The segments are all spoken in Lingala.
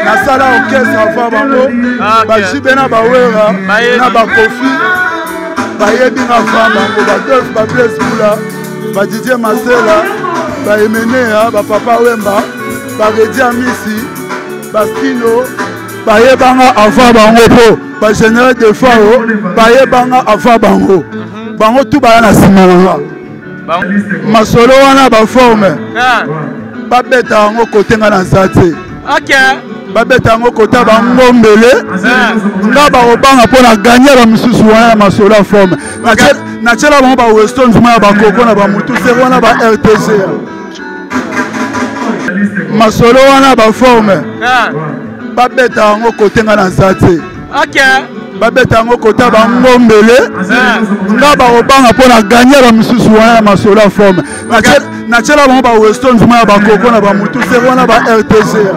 nasala orchestre ava bango bajibe na bawera na bakofi bayebi na va bango badolf bablaise bula badidie masela baemenea bapapa wemba baredi amisi bastino bayebanga ava bango po bagénéral de fao bayebanga ava bango bango tu baya na nsima nanga masolo wana baforme babeta yango kotenga na nza te babeta yango kota bango mbele nga bakobanga mpo na ganye bamisusu wana ya masolo ya forme natiela bango baweston zuma ya bakoko na bamutu se wana ba rtg masolo wana baforme babeta yango kotenga na nza te babeta yango kota bango mbele nga bakobanga mpo na ganye bamisusu wana ya masolo ya forme natiela bango baweston zuma ya bakoko na bamutu se wana ba rtg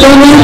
I'm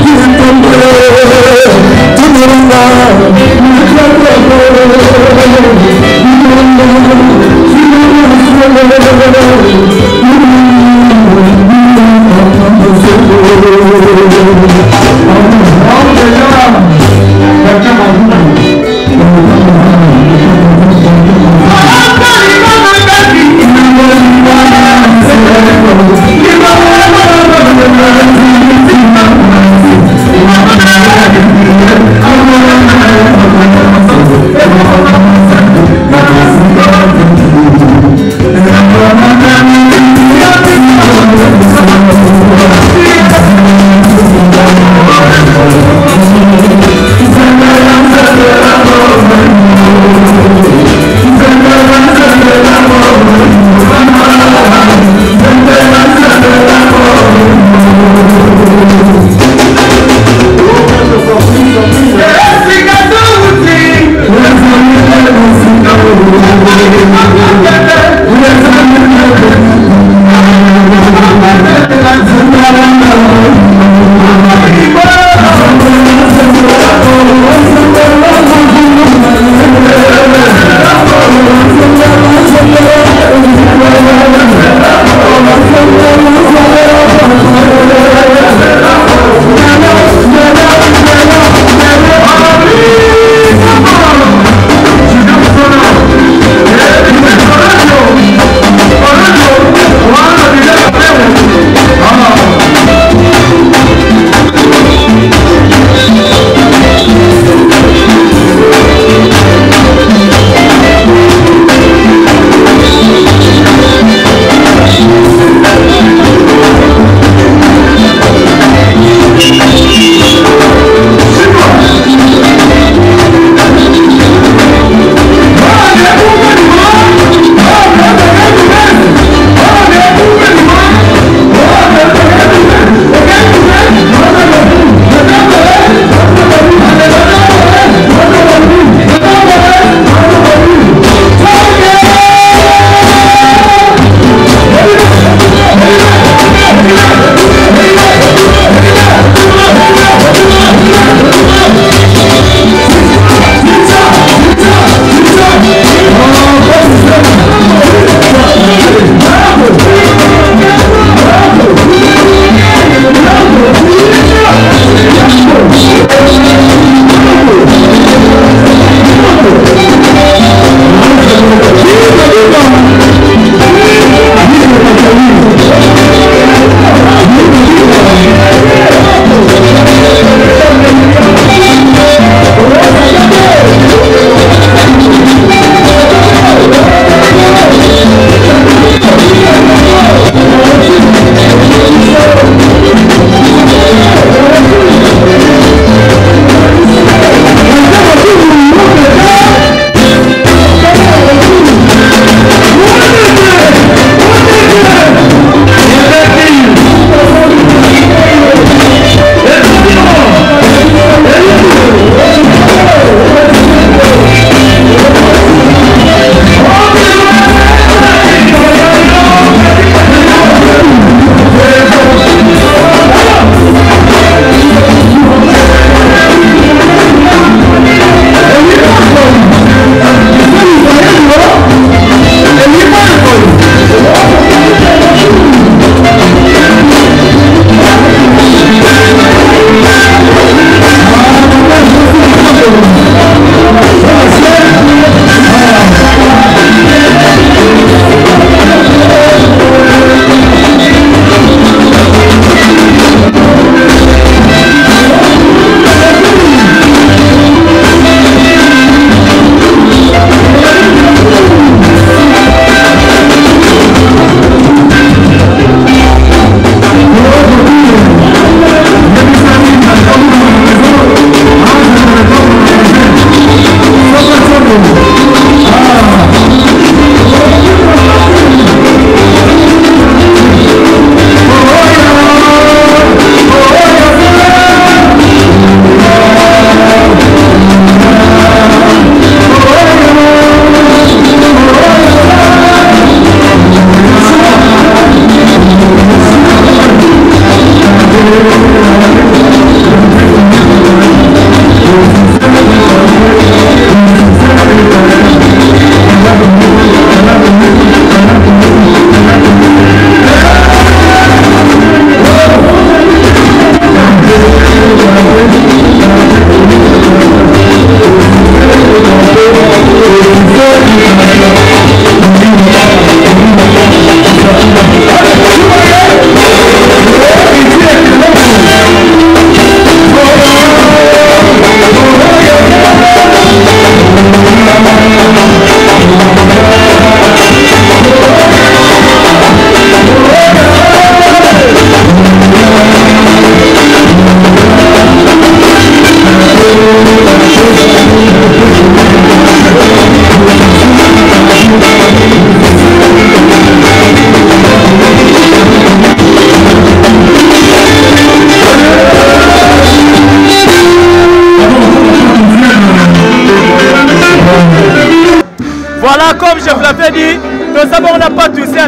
Voilà, comme je vous l'avais dit, nous avons pas tous ça,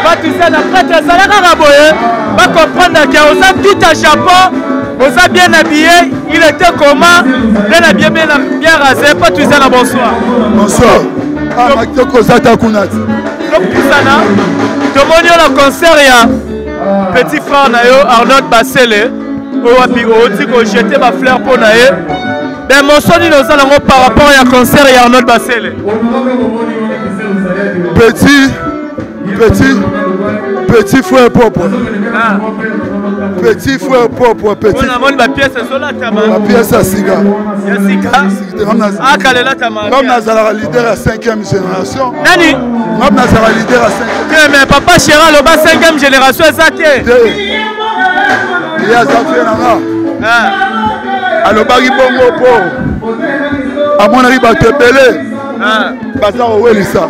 pas tous ça, après tu as va comprendre qu'on a tout à Japon, on a bien habillé, il était comment, bien habillé, bien rasé, pas tous ça, bonsoir. Bonsoir. Ah, Makito Kozata Kunat. Donc tout ça, tout le monde a un concert, il y a petit frère Arnaud Bassele, au dit qu'on jetait ma fleur pour naïe. Mais mon son nous allons par rapport à un concert et à Arnaud Bassele. Petit frère propre. Petit frère propre. Petit. On a ma pièce là, ma pièce à Siga. Ah, Kalela Tama. Comme Nazara leader à 5e génération. Nani? Comme Nazara leader à 5e. Mais papa Chéra, le bas 5e génération, c'est ça qui est. Il y a Zafé Nanga. Alobaki bongo po amonaki bato ebele baza kowelisa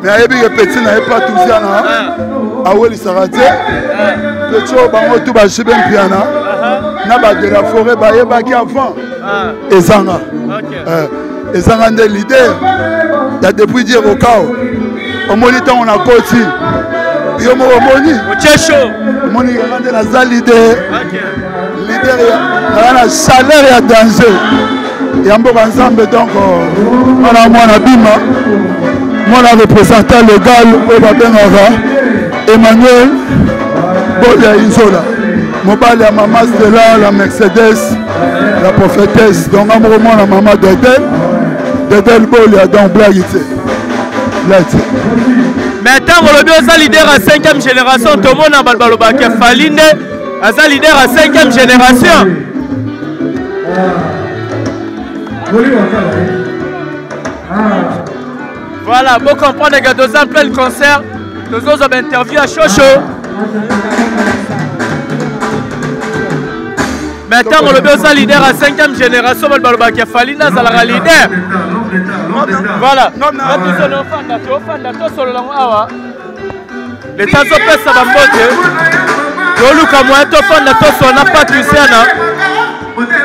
me ayebi ke peti na ye pa tusiana awelisaka te peti oyo bango tu bajibe mpiana na bato ya forêt bayebaki avant ezanga nde lider ya depuis die kokao omoni ntango na koti yo moko omoni omoni kanga nde naza lider la chaleur et danger. Il y a un bon ensemble donc on a mon abima, mon représentant légal Emmanuel Bolia Isola. Mon bal à maman Stella, la Mercedes, la prophétesse. Donc on a la maman Dedel Bolia donc Blagité. Mais tant que le bio leader à 5e génération, tout le monde a balbaloba qui a fallu. Asa leader à 5e génération. Voilà, vous comprenez que nous avons plein de concerts, nous avons une interview à Chocho. Maintenant, on le leader à 5e génération, on va le Falina, ça la leader. Voilà. Les temps sont pas ça va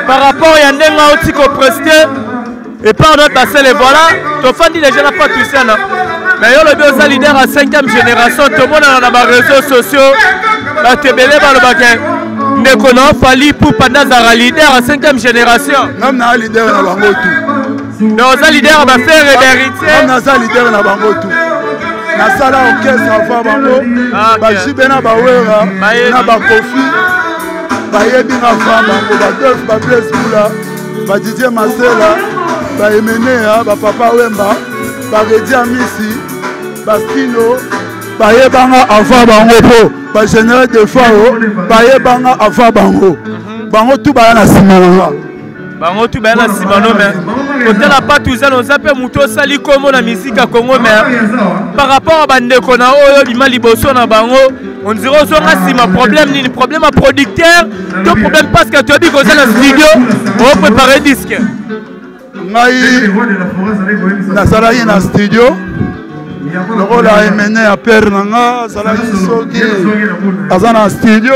par rapport à Yandenga aussi qu'on presté et par notre passé, voilà, tu fais déjà pas tout ça. Mais il y a le leader à 5e génération, tout le monde a des réseaux sociaux, la tébélé par le baquet. Mais qu'on a fallu pour Pandazara leader à 5e génération. Non, on leader dans Bangotou. Mais on a leader à faire vérité. On a leader dans Bangotou. Na sala orchestre afa bango bajibe na bawera na bakofi bayebi na fa bango badolf bablaise bula badidie masela baemenea bapapa wemba baredi amisi bastino bayebanga afa bango po bagénéral de fao bayebanga afa bango bango tu baya na nsima nanga bango tu baya na nsima no mais kotala pas tout ça nous appelle muto sali komo na musique à Congo mais par rapport à bandeko na oyo bima liboso na bango on dirait aux nsima problème ni problème à producteur to problème parce que tu as dit que c'est le studio on préparer disque ngai nazalaki na studio lokola emene ya pere nanga azalaki soki aza na studio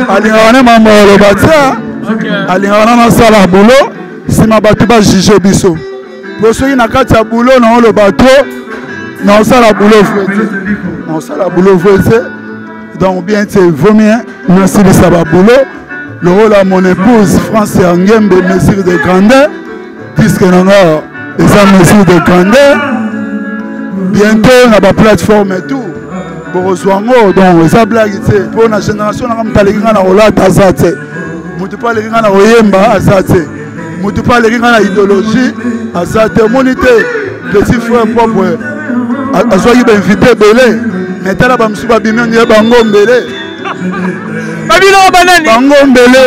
alingaka ne mambo aloba tia alingaka na nasala bulo nsima bato bajuge biso po soki na kati ya bulo na oloba to naosala bulo naosala bulo voete donc bien te vomien nasilisa babulo lokola mon épouse France ya ngembe mesure de grandeur disque nanga eza mesure de grandeur bientôt na baplateforme et tout bokozwa ngo donc eza blage te mpo na génération nanga moto aleki nga na kolata aza te moto mpo aleki nga na koyemba aza te mutu pa aleki nga na idéologie aza te omoni te petit frère propre azwaki bainvité ebele mais tala bamosusu babimi ondire bango mbele babilo banani bango mbele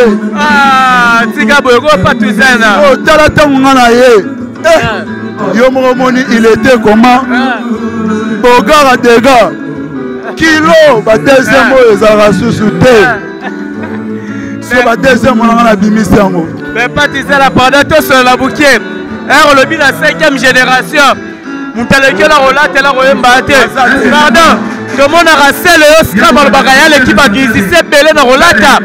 tika boye kopatuzana tala ntango nga na ye yo moko omoni il était comment bogara dega kilo badeuxième oyo ezalaka susu te so badeuxième onanga na bimisi yango mais patizala pendant tosolola bukie olobi na 5e génération moto aleki na kolatela koyemba te pardon tomonaka sele yo sika balobaka ya leki bamusicien ebele na kolata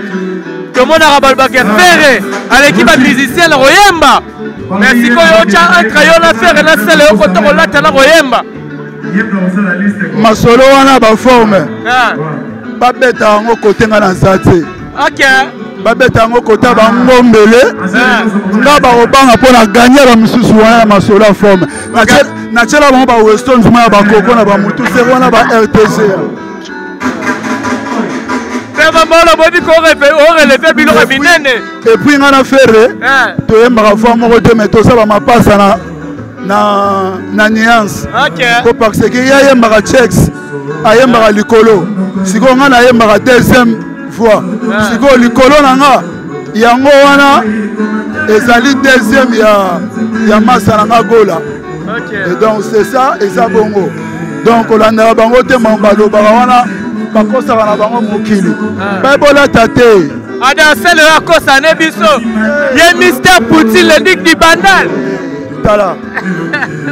tomonaka balobaka fere aleki bamusicien na koyemba mais sikoyo otya entre yo na fere na sele yo koto kolata na koyemba masolo wana baforme babeta yango kote nga na nza te babeta yango kota bango mbele nga bakobanga mpo na ganye bamisusu wana ya masolo ya forme natiela bango baweston zuma ya bakoko na bamutu se wana ba rtc oreleve biloko minene epuis nga na fere toyembaka fois moko te mais tosala mapasa na nuance po parce que ye ayembaka checks ayembaka likolo sikoyo nga nayembaka deuxième fois sikoyo likolo na nga yango wana ezali deuxième ya masa na nga gola et donc c'est ça eza bongo donc olandaka bango te balobaka wana bakosaka na bango mokili bayebolata te adasele akosa ne biso ye mister Poutine le dik di bandal tala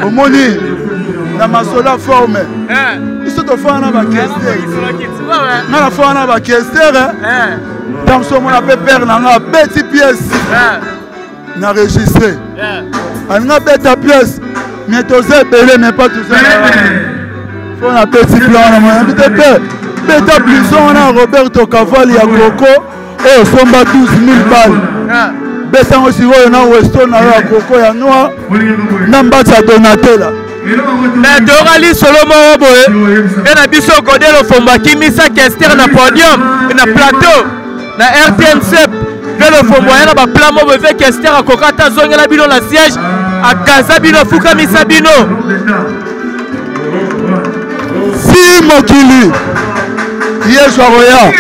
omoni na masolo forme biso tofana na bakestere nga na fana na bakestere ntango so omona mpe pere na nga beti pièce na registre alinga beta pièce mais toza ebele mais pas toza fo na beti plan wana moyambi te mpe beta blison wana Roberto Cavalli ya Coco oyo somba 12 000 balles besango sikoyo na weston nayo ya Coco ya noir na mbati ya Donatella mais torali solo moko boye e na biso kodelo fombaki misa kester na podium na plateau na RTNC ve lo fombo ya na baplan mo beve kester akokata azongela bino na siège akaza bino afukamisa bino si mokili yesu akoya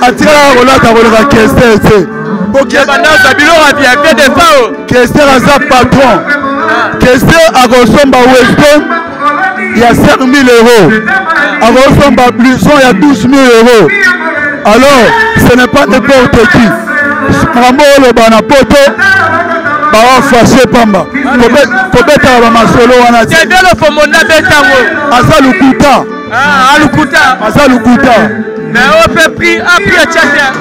atikala kolata koloka kester te kester aza patron kester akosomba weston ya 5 000 euros akosomba blouson ya 12 000 euros alors ce n'est pas n'importe qui makambo oloba na poto bawafashe pamba kobetaka bamasolo wana te aza lukuta aza lukuta mais on peut prix appris à tchatia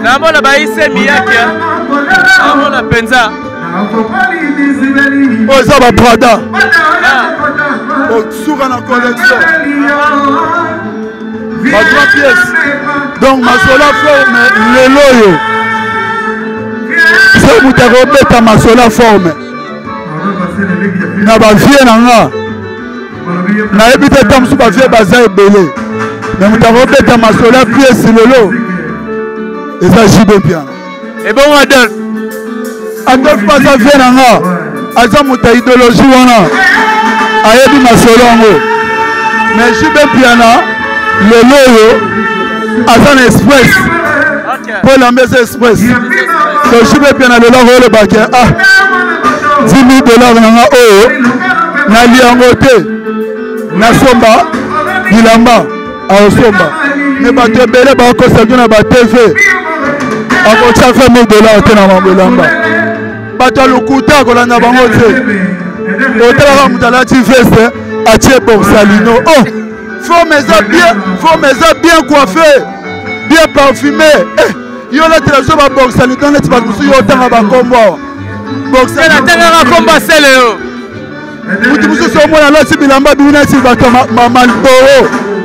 namona baise miyake namona penza oyo eza baprada osuka na collection ba 3 pièces donc masolo forme lelo oyo so moto akobeta masolo forme na bavie na nga nayebi te ta mosusu bavie baza ebele mais moto akobeta masolo ya pièce lelo eza jibe piano ebongo Adolphe aza vie na nga aza moto ya idéologie wana ayebi masolo yango mais jibe piana lelo oyo aza na express mpo elamba eza express so jibe piana lelo akoyolobaki 10 000 $ na nga oyo nali yango te nasomba bilamba aosomba me bato ebele bakosa tu na batv akotya 20 000 $ te na mambo elamba bato alukuta akolanda bango te otalaka moto alati veste atie borsalino forme eza bien coiffé bien parfumé yo latela biso baborsalino neti bato mosusu yo otanga bakombo awa borsalinoatangaka kombo asele yo mutu mosusu omona alati bilamba biu neti bato malboro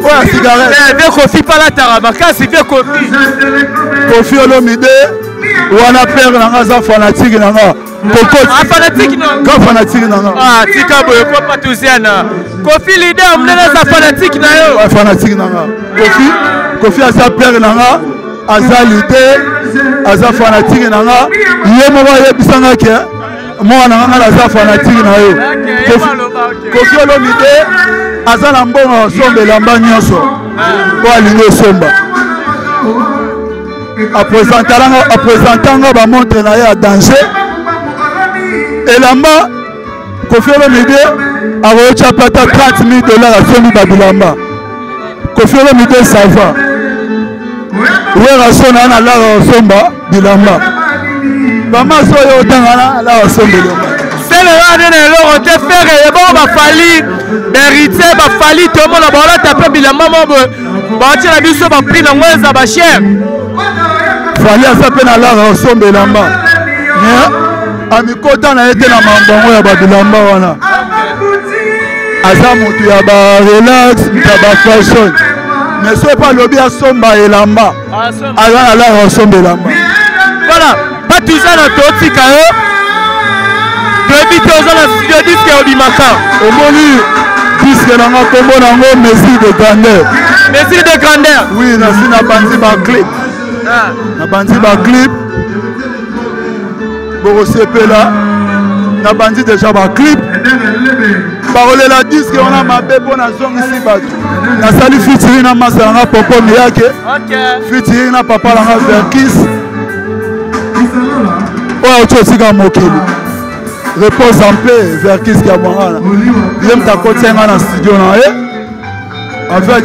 oyo ya cigarette ve kofi palataka makasi ve kofi olomide wana pere nanga aza fanatike nanga ka fanatike nanga tika boye kopatusiana kofi lider munene aza fanatike na yo fanatike nanga kofi aza pere nanga aza leader aza fanatique na nga ye moko ayebisanga ke mwana na nga aza fanatique na yo Koffi Olomide aza na mbongo osomba elamba nyonso po alingi osomba apresentanga bamontre na ye ya danger elamba Koffi Olomide akoyocha pata $30,000 asombi babilamba Koffi Olomide sava wera sona na lara osomba bilamba bamaso oyo otangana lara osomba bilamba selera nene eloko te fere ebongo bafali berite bafali tomona baolata mpe bilamba mo baotia na biso bapri nango eza bashere fali aza mpe na lara osomba elamba amikota na ye te na mambango ya babilamba wana aza motu ya barelax ya bafashion mais so epa alobi asomba elamba aza na lara osomba elamba voilà batuza na totika yo toyebi te oza na studio diske obimaka omoni diske nanga kombo nango mesure de grandeur mesure de grandeur oui nasi na bandi baclip na bandi baclip bokosepela na bandi deja baclip bakolela diske wana mabe mpo nazongisi bato nasali fitiri na masa nanga popo miyake fitiri na papa nanga verkis oyo oti osika mokili repose en paix verkis ya mwangana ye mutu akotianga na studio na ye avec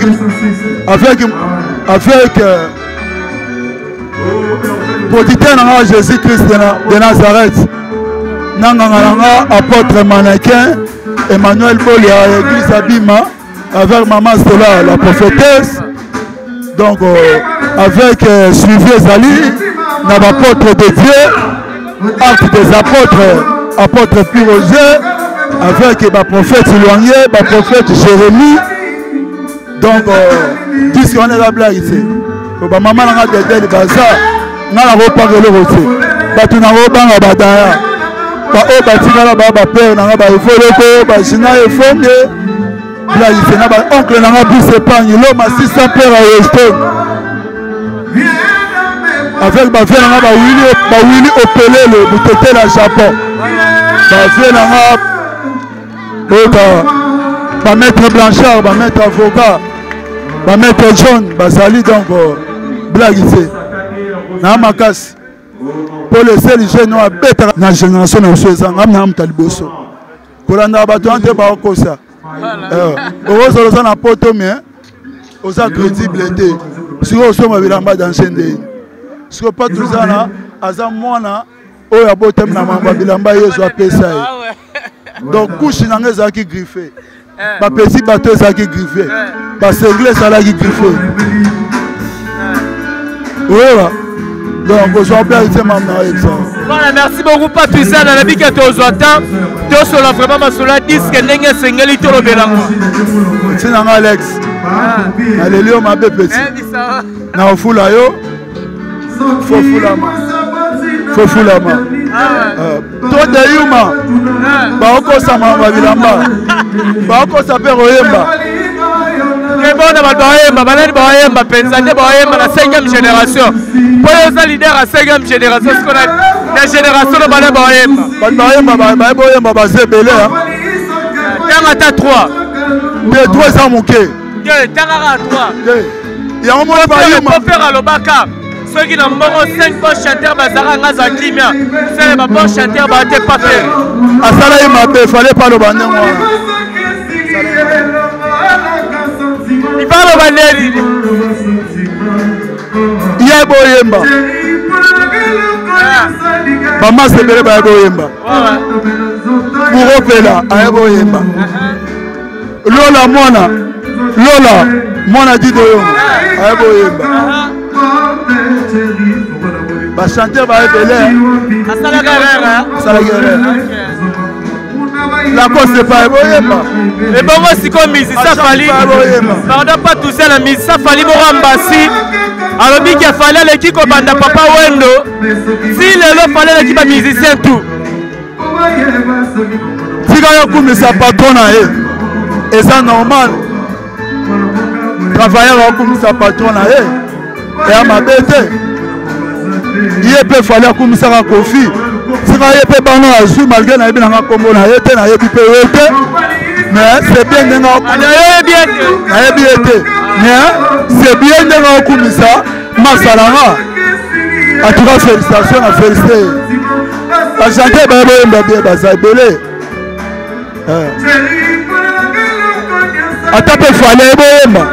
producteur nanga Jésus Christ de Nazareth nanganga nanga apôtre mannequin Emmanuel Boli à l'église Abima avec maman Stella la prophétesse donc avec suivi Zali na l'apôtre de Dieu acte des apôtre Pierre Roger avec le prophète éloigné le prophète Jérémie donc disque on est la blague ici maman nanga de baza nana kopangela kote bato nango banga badaya baoyo batikala baa bapere nanga baefoloko bajina efonge blaise na baoncle nanga bus épargne loma 600 pere ya Weston avec bavie nanga bawili opelele butete na Japon bavie nanga oyo bamaître Blanchard bamaître avocat bamaître John bazali donc blaise na makasi pour laisser les jeunes abetaka na génération na biso ezanga na muta liboso kolanda bato ante baokosa okozoloza na poto mais oza crédible te siko osomba bilamba danger ndeni siko patuzana aza mwana oyo abotami na mambo bilamba yesu apesa ye donc couche nanga ezalaki griffe bapesi bato ezalaki griffe basengle ezalaki griffe oyoba donc aujourd'hui il s'est maintenant voilà merci beaucoup Patricia na la bika tozota tosola vraiment masola disque ndenge sengeli to lobelango tina Alex alelio mabe petit na ofula yo fofulama to de yuma baokosa mama bilamba baokosa pe royemba ebona baoyemba balani baoyemba penza nde baoyemba na 5e génération poyo za leader à 5e génération ce qu'on a la génération de bana baoyemba baoyemba baoyemba bazebele tanga ta 3 de 3 ans moke tanga 3 yango mona baoyemba pour faire alobaka ceux qui n'ont pas 5 bons chanteurs bazara ngaza kimia c'est les bons chanteurs ba te pas faire asala ye mabe fallait pas le bander moi il parle au baneri ye boyemba mama sebele ba boyemba muropela aye boyemba lola mwana didoyo aye boyemba ba chanteur ba ebele asala guerre la cause c'est pas boyemba et bon moi si comme musicien fali pardon pas tout ça la musicien fali morambasi alors bien qu'il fallait l'équipe au banda papa wendo si le fallait l'équipe à musicien tout si quand on coupe sa patron et ça normal travailler on coupe sa patron eya mabe te ye mpe fali akumisaka kofi sika ye mpe bano azwi malgré nayebi nanga nkombo na ye te nayebi mpe ye te mais c'est bien ndenge nayebi ye te mais c'est bien ndenge akumisa masalanga en tout cas félicitations na félicité bachante baye boyemba bien baza ebele ata mpe fali eboyemba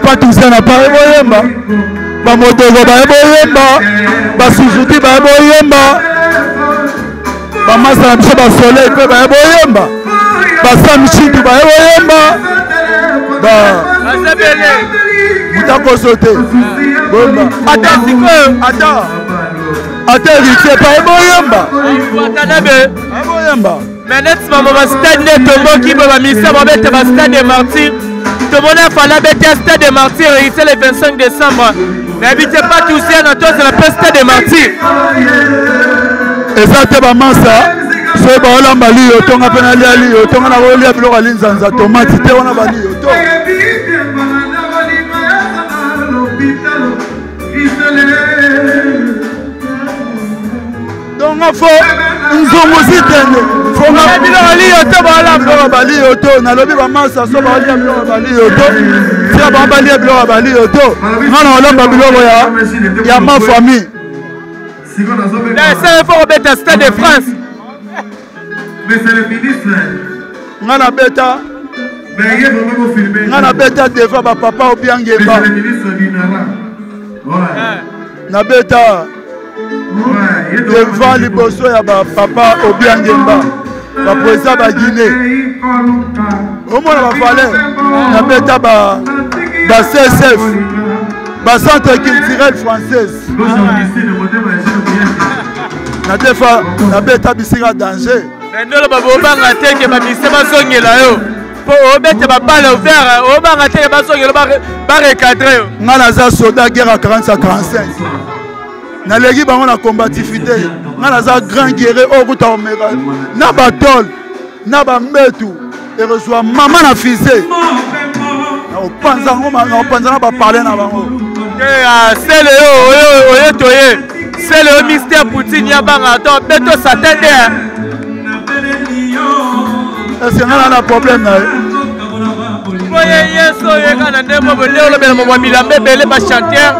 patusana pa eboyemba bamodego baye boyemba basuzuki baye boyemba bamasa na biso basoleil mpe baye boyemba basamishintu baye boyemba mutakoso te bomba ata héritier baye boyemba mais netima mo bastade nde tomboki mpo bamisa babete bastade de martyr tomoni afala bete ya stade de martyr héritier le 25 décembre nayebi te pas tousi na tozela mpe stade de martyr eza te bamasa soki baolamba liyo tonga mpe nalia liyo tonga na kolia biloko alinzanza tomati te wana baliyo to donga fo nzungu zitenge fonga biloko liyo to baolia biloko baliyo to nalobi bamasa so baolia biloko baliyo to sika baobalia biloko baliyo to nga na olamba biloko ya ma famille il faut remettre Stade de France. Monsieur le ministre, ngana beta deva ba papa obiangemba. Monsieur le ministre Dinara. Na beta deva liboso ya ba papa obiangemba. Ba président ba Guinée. Omona ba fale na beta ba CSF. Ba centre culturel française. Na defa na beta bisika danger. Ndolo babobanga teke babise bazongela yo. Po obete babale ouvert, obanga teke bazongela ba recadrer yo. Ngana za soldat guerre à 40 à 45. Na legi bango na combativité. Ngana za grand guerrier okuta omega. Na batol, na ba mbetu et reçoit maman na fusée. Na opanzango na opanzana ba parler na bango. C'est le oye toye. C'est le mystère Poutine yabanga to beto satende. Est-ce qu'on a un problème là? Voyez yeso yekana ndemo bolelo bela mo milambe bele ba chanteur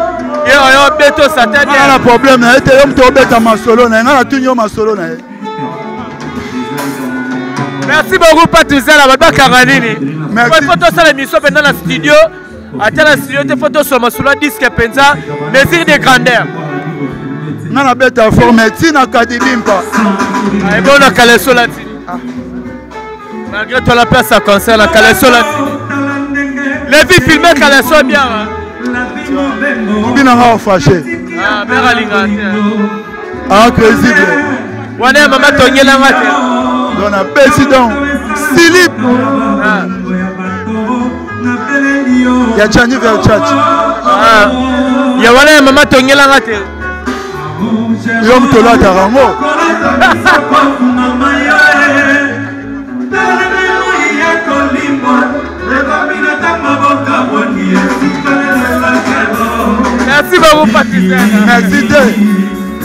yo beto satende. On a un problème là, ete yo mto beta masolo na ngana tunyo masolo na. Merci beaucoup Patuzela baba Karanini. Mais photo ça l'émission pendant la studio. Ata la studio te photo sur masolo disque penza mesure de grandeur. Nana beta formé tina kadibimpa. Ay bon na kaleso la tini. Malgré toi la place à concert la kaleso la tini. Les filles filmées kaleso bien. Bina nga fâché. Ah mère alinga. Ah crédible. Wana mama tongela ngate. Don a président Philippe. Ya chani vers church. Ah. Ya wana mama tongela ngate. Yom tola tarango. Merci beaucoup Patricia. Merci te.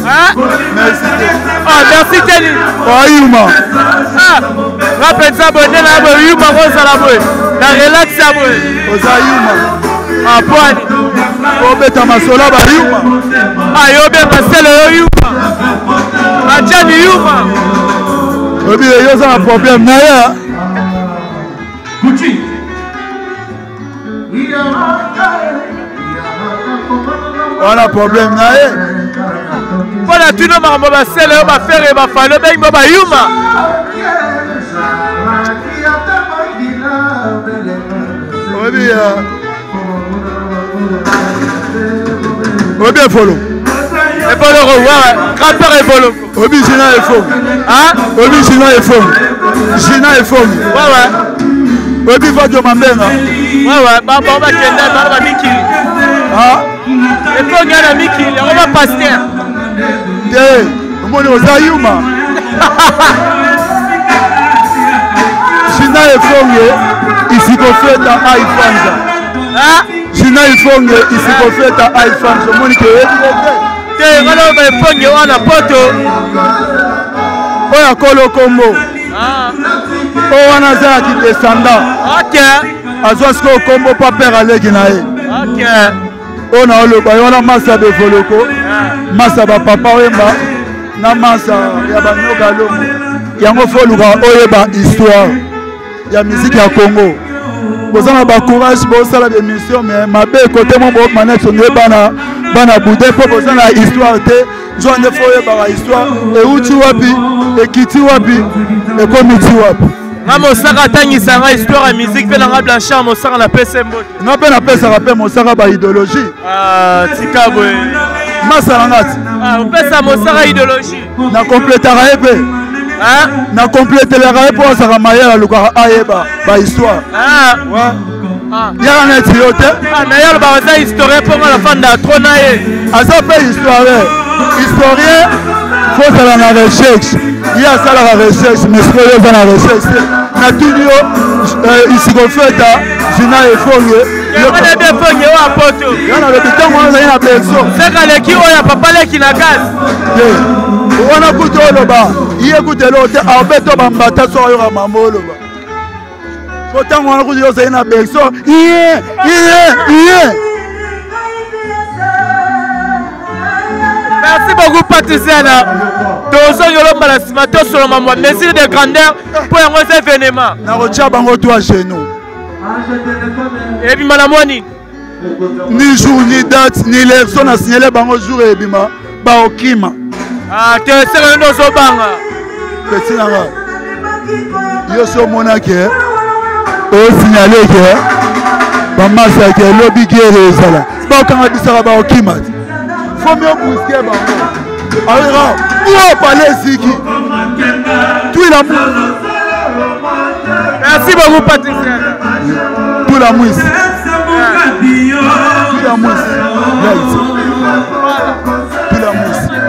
Hein? Merci te. Ah merci Teddy. Oh Yuma. Ah. Rappelle ça bonne là bo Yuma ko sala boy. Na relax ça boy. Oza Yuma. Ah poani. Obeta masola ba Yuma. Ah yo be passer le Yuma. Ajani Yuma. Obi yo ça un problème na ya. Gucci. On a problème na ye. Voilà tu no marmo ba sele ba faire ba falo be ba Yuma. Obi Obi follow. Et pour le revoir, grand-père est volo. Obi Gina est faux. Hein? Obi Gina est faux. Gina est faux. Ouais. Obi va de ma mère. Ouais. Baba kenda baba Miki. Ah. Et faut gagner Miki, on va passer. Eh, mon Ozayuma. Gina est faux. Ici qu'on fait dans Aïfanza. Ah Jina Ifonge ici profeta iPhone je monique te ngalo ba Ifonge wana poto oya kolo kombo o wana za ki descendant azwa siko kombo pa père aleki na ye ona oloba yona masa be voloko masa ba papa wemba na masa ya banyoka lomo yango foluka oyeba histoire ya musique ya Congo bozana ba courage bosala des missions mais mabe côté mon bo manette on bana bana boudé po bozana histoire te jonne foyeba histoire e uti wapi e kiti wapi e komiti wapi na mosaka tangisa nga histoire ya musique pe na Blanchard mosaka na pese mbote na pe na pesa pe mosaka ba idéologie tika boy masala ngati pesa mosaka idéologie na complétera pe na complétera pe pour saka mayela luka ayeba ba histoire yaka neti yo te na yalo ba za historien po la fin da trona ye aza pe historien faut sala na recherche il y a ça la recherche mais ce que yo za na recherche na tudio ici ko feta Jina Ifonge yo na be Ifonge wa poto yana le bitango na ina beso seka leki oya papa leki na kazi wana kuto loba iye kutelo te abeto bambata so yo mamolo ba sotango wana kuto yo na beso iye merci beaucoup Patriciana tozo yolomba la simato sur ma mesure de grandeur pour un gros événement na rocha bango toi chez nous et puis malamoni ni jour ni date ni l'heure son a signalé bango jour et bima ba okima te sera ndo so banga petit nanga yo so monake o signalé que ba masa ke lobby guerre sala ba kanga bisaka ba okima faut mieux bousquer bango alors où parler ziki tout la merci beaucoup Patricia tout la mousse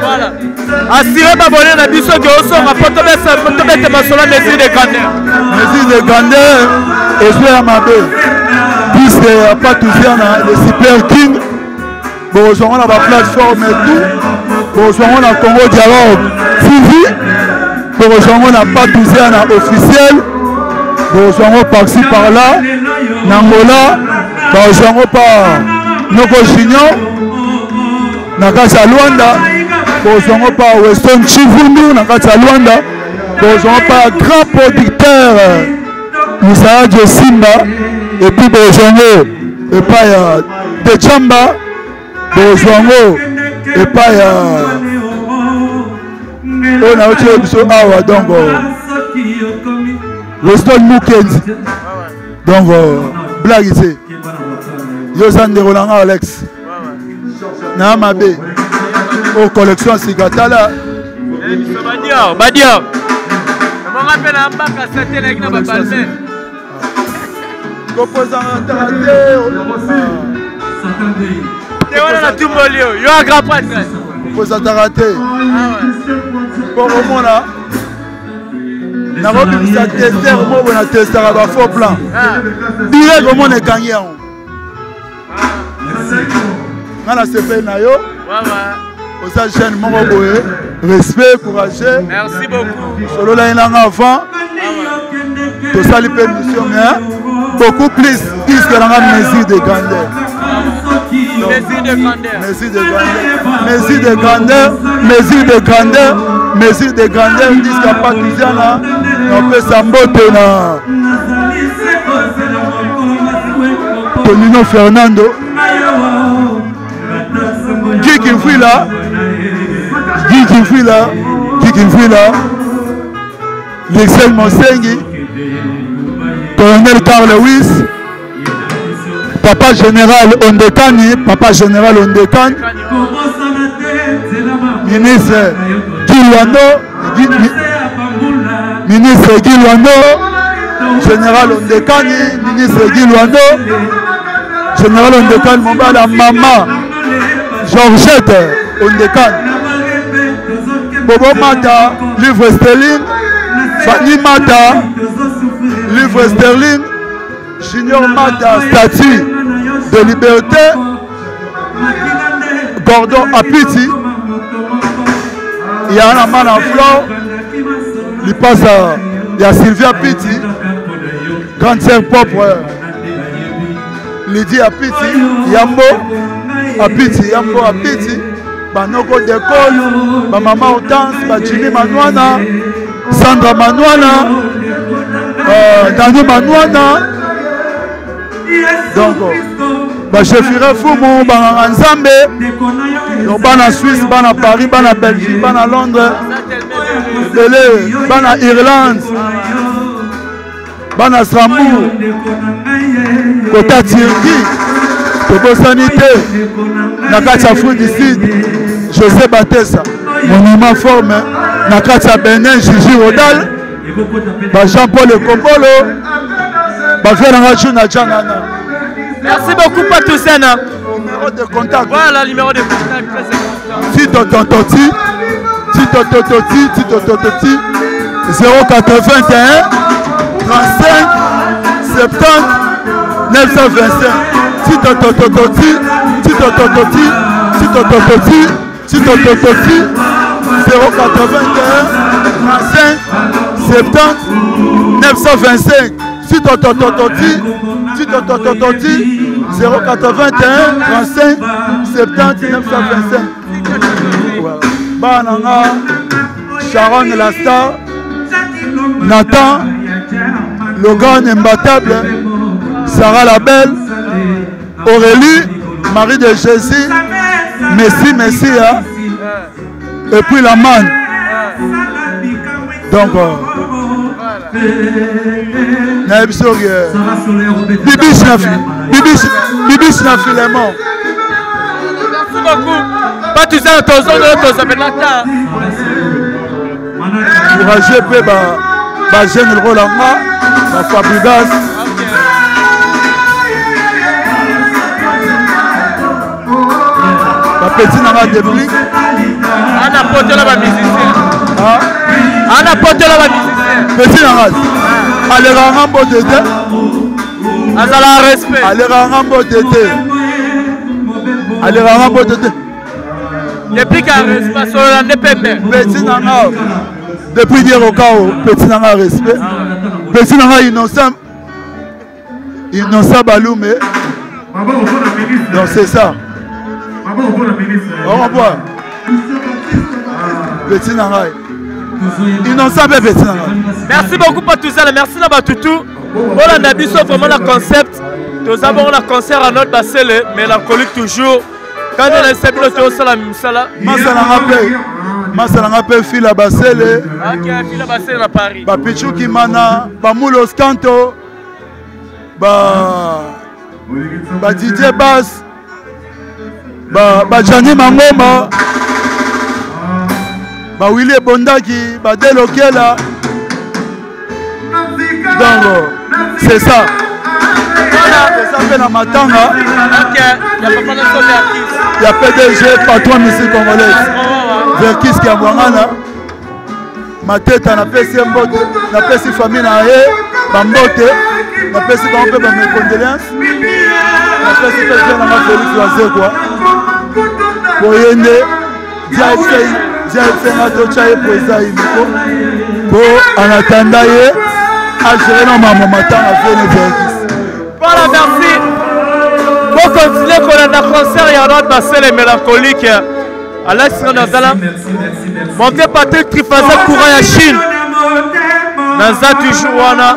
voilà assuré babone na biso ke osonga po tobete masolo mesure de grandeur ezwi ya mabe puisque pas toujours na le super king bozwango na baplateforme tout bozwango na Congo Dialogue TV bozwango na Patouziana officiel bozwango par-ci par-là na Angola bozwango par Noko Junior na kati ya Luanda bozwango par Weston Chivundu na kati ya Luanda bozwango par grand producteur Musaya Josimba et puis bozwango epai ya De Chamba bozwango epai ya oyo nauti biso awa donc Weston Mukendi donc blague te yo za ndeko na nga Alex na mabe o collection sikatala badia monga pe na mbaka satela kina babalme kopozanga te wana na tumbolio yo a grand prêtre kopozataka te po komona nakobimisa tester mobo na testaka ba faux plan direct komona ekangi yango nga na sepeli na yo oza jeune moko boye respect courageux merci beaucoup sololai nanga avant tosali mpe mission mais beaucoup plus puisque nanga mesure de grandeur mesure de grandeur jusqu'à Patouziana napesa mbote na Tonino Fernando Guy Kinfuila Lexel Mosengi Colonel Carl Lewis Papa Général Ondekani Ministre Guy Luando Général Ondekani Ministre Guy Luando Général Ondekani Mombala Mama Georgette Ondekani Bobo Mata Livre Sterling Fanny Mata Livre Sterling Junior Mata Statue de Liberté, Gordon Apiti, il y a un amant en flore, il passe à, il y a Sylvia Apiti, grande sœur propre, Lydie Apiti, Yambo Apiti, Banoko d'école, ma maman Hortense, Jimmy Manouana, Sandra Manouana, Dani Manouana. Donc, je ferai fou mon Nzambe, en Suisse, en Paris, en Belgique, en Londres, en Irlande, en Strasbourg, côté Turquie, Togo Sanité, Nakacha Fruit du Sud, José Batessa, monument forme, Nakacha Benin, Gigi Rodal, Jean-Paul Kopolo, merci beaucoup Patousena. Numéro de contact. Voilà, numéro de contact, très important. Tito 081 35 70 925. Tito 081 35 70 925. Si Totototi 081 35 70 925. Bananga Sharon Lasta, Nathan Logan Imbattable, Sarah Labelle, Aurélie Marie de Jésus, Messia et puis la manne. Donc Bibi Snafilemon. Merci beaucoup. Pas tout ça, ton encouragé par jeune Rolanga, par Fabrigas. La petite nana déplique. On a porté là-bas musicien. On a porté là-bas musicien. Petit nana. Allez Rambo Dédé. Azala respect. Allez Rambo Dédé. Allez Rambo Dédé. Depuis qu'un respect sur la NPM. Petit nana. Depuis dire au chaos, petit nana respect. Petit nana innocent. Innocent Baloumé. Donc c'est ça. On voit. Petit nana. Innocent petit nana. Merci beaucoup pour tout ça. Merci à Batoutou. On a dit vraiment le concept. Nous avons un concert à notre bassin, mélancolique toujours. Quand on a cette note, on a la misala. Masalanga pe fila basele. Ok, fila basele à Paris. Ba Pichu Kimana, ba Moulos Kanto, ba DJ Bass, ba Jani Mangoma, ba Willy Bondaki, ba Delokela. Donc c'est ça. Ça fait la matanga. Ok, il y a pas de artiste. Il y a PDG, patron musique congolaise. Verkis qui a Mwangana. Ma tête a pesi mbote, na pesi famille na ye, ba mbote, na pesi ba mpe ba mes condoléances. Na pesi pesi na ma Félix Loisé quoi. Boyende, dia fait na to chaye poza imiko. Bo en attendant ye, a gérer na maman matanga vene Verkis. Voilà, merci. Pour continuer qu'on a un concert, il y a un autre bassin mélancolique. Alex Nazala. Mon vieux Patrick Trifaza Kouraya Chine. Naza toujours wana.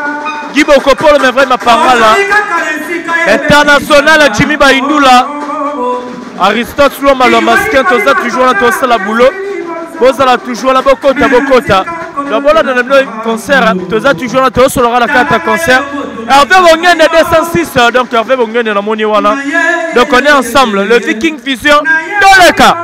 Guy Bokopolo, mais vraiment parole là. International Jimmy Baindula. Aristote Loma Lomaskin, Toza toujours là, Toza la boulot. Boza toujours là, Bokota. Donc voilà, dans le concert, Toza toujours là, Toza sur la carte concert. Hervé Bongen est 206, donc Hervé Bongen est dans mon Iwana. Donc on est ensemble, le Viking Vision dans le cas.